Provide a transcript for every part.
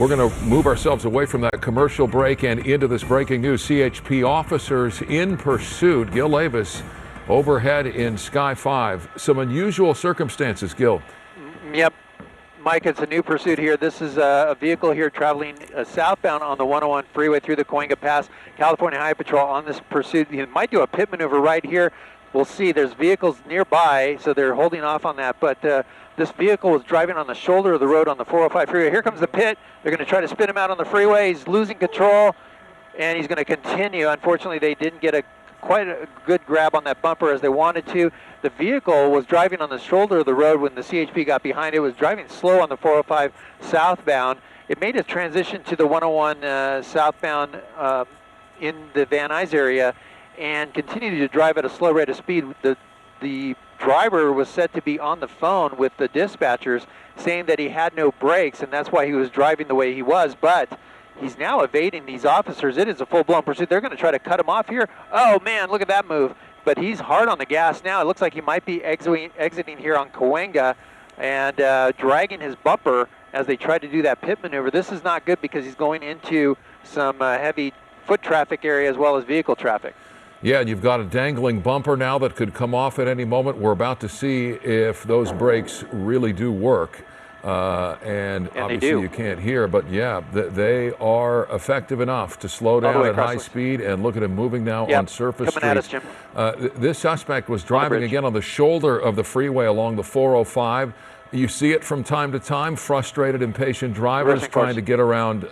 We're going to move ourselves away from that commercial break and into this breaking news. CHP officers in pursuit. Gil Avis overhead in Sky 5. Some unusual circumstances, Gil. Yep. Mike, it's a new pursuit here. This is a vehicle here traveling southbound on the 101 freeway through the Cahuenga Pass. California Highway Patrol on this pursuit. You might do a pit maneuver right here. We'll see. There's vehicles nearby, so they're holding off on that. But this vehicle was driving on the shoulder of the road on the 405 freeway. Here comes the pit. They're going to try to spin him out on the freeway. He's losing control, and he's going to continue. Unfortunately, they didn't get quite a good grab on that bumper as they wanted to. The vehicle was driving on the shoulder of the road when the CHP got behind it. It was driving slow on the 405 southbound. It made a transition to the 101 southbound in the Van Nuys area and continued to drive at a slow rate of speed. The driver was said to be on the phone with the dispatchers saying that he had no brakes, and that's why he was driving the way he was. But he's now evading these officers. It is a full-blown pursuit. They're going to try to cut him off here. Oh, man, look at that move. But he's hard on the gas now. It looks like he might be exiting here on Cahuenga and dragging his bumper as they try to do that pit maneuver. This is not good because he's going into some heavy foot traffic area as well as vehicle traffic. Yeah, and you've got a dangling bumper now that could come off at any moment. We're about to see if those brakes really do work. And obviously you can't hear, but yeah, they are effective enough to slow down at high speed. And look at him moving now on surface streets. Coming at us, Jim. This suspect was driving again on the shoulder of the freeway along the 405. You see it from time to time, frustrated, impatient drivers trying to get around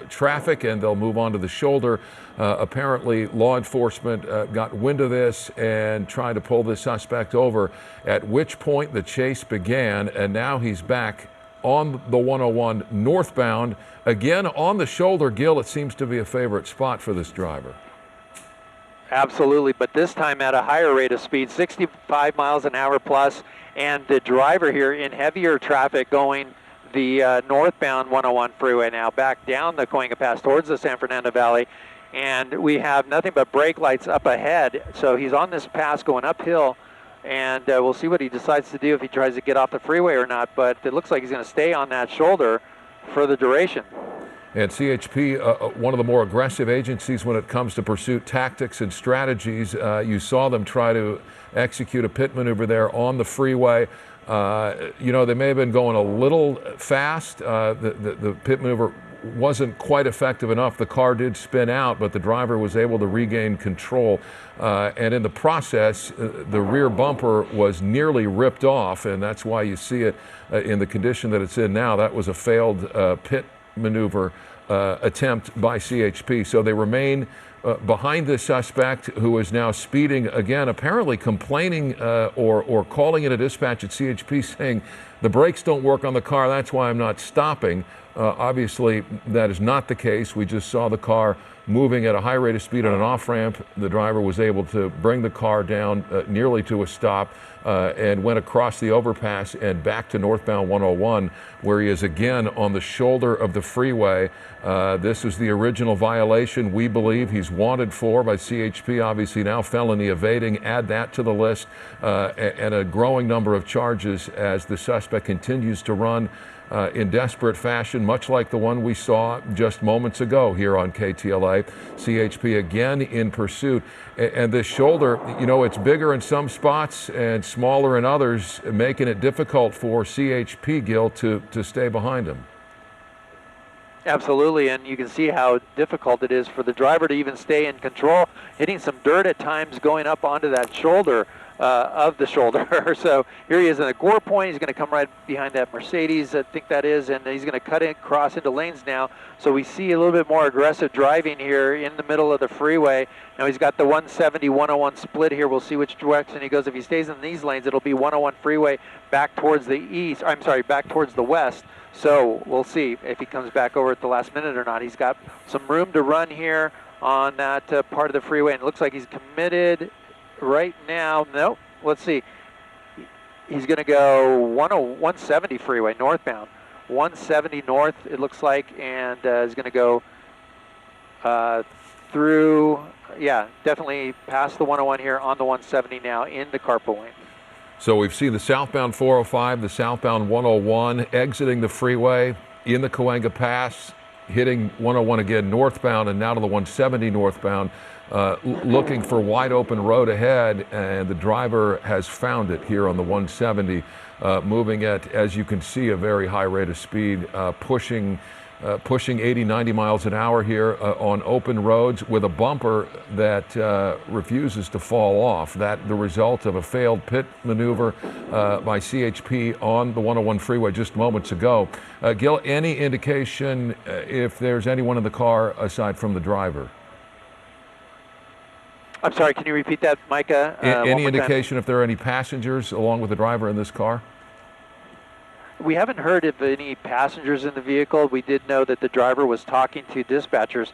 traffic, and they'll move onto the shoulder. Apparently, law enforcement got wind of this and tried to pull the suspect over, at which point the chase began, and now he's back on the 101 northbound. Again, on the shoulder, Gil, it seems to be a favorite spot for this driver. Absolutely, but this time at a higher rate of speed, 65 miles an hour plus, and the driver here in heavier traffic going the northbound 101 freeway now back down the Cahuenga Pass towards the San Fernando Valley, and we have nothing but brake lights up ahead. So he's on this pass going uphill, and we'll see what he decides to do if he tries to get off the freeway or not, but it looks like he's going to stay on that shoulder for the duration. And CHP, one of the more aggressive agencies when it comes to pursuit tactics and strategies. You saw them try to execute a pit maneuver there on the freeway. You know, they may have been going a little fast. The pit maneuver wasn't quite effective enough. The car did spin out, but the driver was able to regain control. And in the process, the rear bumper was nearly ripped off, and that's why you see it in the condition that it's in now. That was a failed pit maneuver attempt by CHP. So they remain behind the suspect, who is now speeding again, apparently complaining or calling in a dispatch at CHP saying the brakes don't work on the car, that's why I'm not stopping. Obviously, that is not the case. We just saw the car moving at a high rate of speed on an off-ramp. The driver was able to bring the car down nearly to a stop and went across the overpass and back to northbound 101, where he is again on the shoulder of the freeway. This is the original violation we believe he's wanted for by CHP. Obviously now felony evading, add that to the list, and a growing number of charges as the suspect continues to run in desperate fashion, much like the one we saw just moments ago here on KTLA. CHP again in pursuit. And this shoulder, you know, it's bigger in some spots and smaller in others, making it difficult for CHP, Gil, to stay behind him. Absolutely, and you can see how difficult it is for the driver to even stay in control, hitting some dirt at times going up onto that shoulder of the shoulder. So here he is in a gore point. He's going to come right behind that Mercedes, I think that is, and he's going to cut in, cross into lanes now. So we see a little bit more aggressive driving here in the middle of the freeway. Now he's got the 170-101 split here. We'll see which direction he goes. If he stays in these lanes, it'll be 101 freeway back towards the east. I'm sorry, back towards the west. So we'll see if he comes back over at the last minute or not. He's got some room to run here on that part of the freeway, and it looks like he's committed right now. Nope, let's see. He's going to go 170 freeway northbound. 170 north, it looks like, and is going to go through, yeah, definitely past the 101 here on the 170 now in the carpool lane. So we've seen the southbound 405, the southbound 101 exiting the freeway. in the Cahuenga Pass, hitting 101 again northbound and now to the 170 northbound, looking for wide open road ahead, and the driver has found it here on the 170, moving at, as you can see, a very high rate of speed, pushing 80, 90 miles an hour here on open roads with a bumper that refuses to fall off. That the result of a failed pit maneuver by CHP on the 101 freeway just moments ago. Gil, any indication if there's anyone in the car aside from the driver? I'm sorry, can you repeat that, Micah? Any indication if there are any passengers along with the driver in this car? We haven't heard of any passengers in the vehicle. We did know that the driver was talking to dispatchers.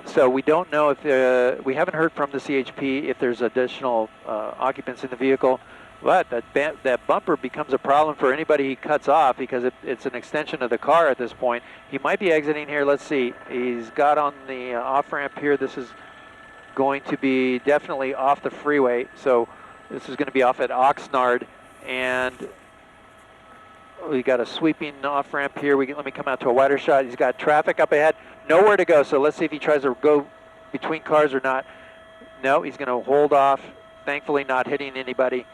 So we don't know if, we haven't heard from the CHP if there's additional occupants in the vehicle. But that bumper becomes a problem for anybody he cuts off because it's an extension of the car at this point. He might be exiting here. Let's see. He's got on the off-ramp here. This is going to be definitely off the freeway. So this is going to be off at Oxnard. And we got a sweeping off-ramp here. Let me come out to a wider shot. He's got traffic up ahead. Nowhere to go. So let's see if he tries to go between cars or not. No, he's going to hold off. Thankfully not hitting anybody.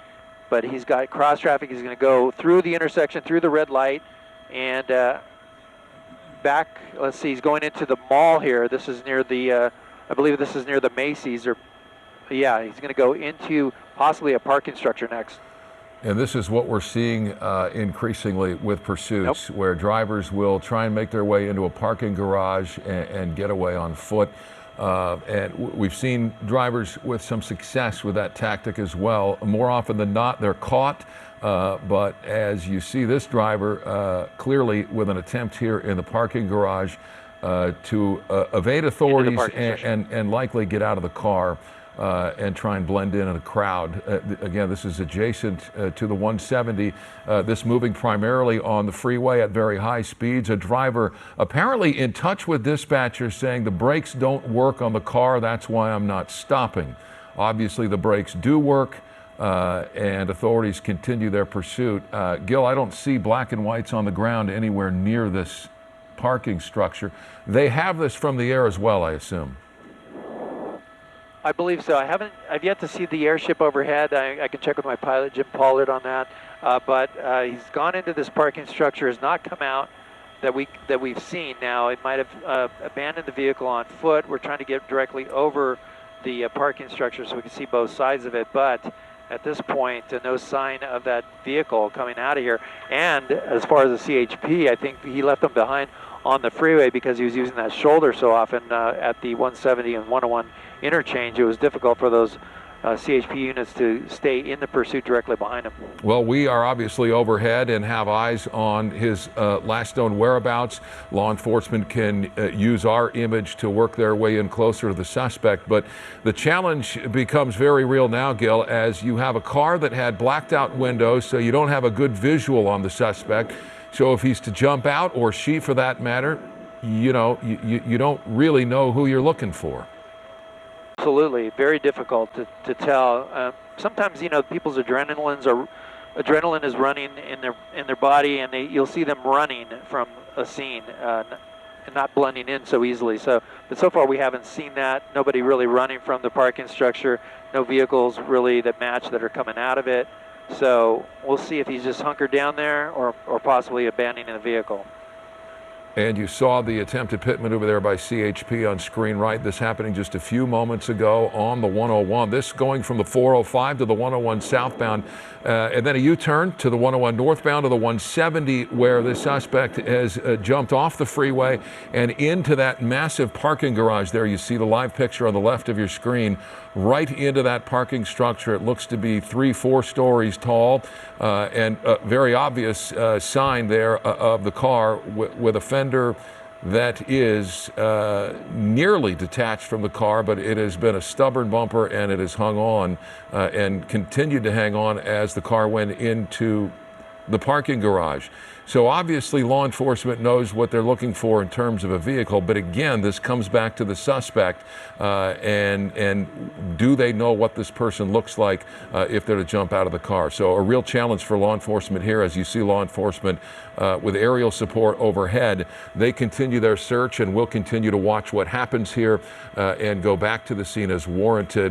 But he's got cross traffic. He's going to go through the intersection, through the red light, and back. Let's see. He's going into the mall here. This is near the, I believe this is near the Macy's. Or, yeah, he's going to go into possibly a parking structure next. And this is what we're seeing increasingly with pursuits, where drivers will try and make their way into a parking garage and get away on foot. And we've seen drivers with some success with that tactic as well. More often than not, they're caught. But as you see this driver clearly with an attempt here in the parking garage to evade authorities and likely get out of the car and try and blend in a crowd. Again, this is adjacent to the 170. This moving primarily on the freeway at very high speeds. A driver apparently in touch with dispatchers saying the brakes don't work on the car, that's why I'm not stopping. Obviously the brakes do work, and authorities continue their pursuit. Gil, I don't see black and whites on the ground anywhere near this parking structure. They have this from the air as well, I assume. I believe so. I've yet to see the airship overhead. I can check with my pilot, Jim Pollard, on that. But he's gone into this parking structure, has not come out that we've seen. Now, it might have abandoned the vehicle on foot. We're trying to get directly over the parking structure so we can see both sides of it. But at this point, no sign of that vehicle coming out of here. And as far as the CHP, I think he left them behind on the freeway because he was using that shoulder so often at the 170 and 101 interchange. It was difficult for those CHP units to stay in the pursuit directly behind him. Well, we are obviously overhead and have eyes on his last known whereabouts. Law enforcement can use our image to work their way in closer to the suspect. But the challenge becomes very real now, Gil, as you have a car that had blacked out windows, so you don't have a good visual on the suspect. So if he's to jump out, or she for that matter, you know, you don't really know who you're looking for. Absolutely, very difficult to tell. Sometimes, you know, people's adrenaline is running in their body, and you'll see them running from a scene and not blending in so easily. But so far we haven't seen that. Nobody really running from the parking structure. No vehicles really that match that are coming out of it. So we'll see if he's just hunkered down there or possibly abandoning the vehicle. And you saw the attempted pit maneuver there by CHP on screen right. This happening just a few moments ago on the 101. This going from the 405 to the 101 southbound, and then a U-turn to the 101 northbound to the 170, where the suspect has jumped off the freeway and into that massive parking garage there. You see the live picture on the left of your screen, right into that parking structure. It looks to be 3-4 stories tall, and a very obvious sign there of the car with a fender that is nearly detached from the car, but it has been a stubborn bumper and it has hung on and continued to hang on as the car went into the parking garage. So obviously law enforcement knows what they're looking for in terms of a vehicle, but again, this comes back to the suspect, and do they know what this person looks like if they're to jump out of the car? So a real challenge for law enforcement here. As you see law enforcement with aerial support overhead, they continue their search, and we'll continue to watch what happens here and go back to the scene as warranted.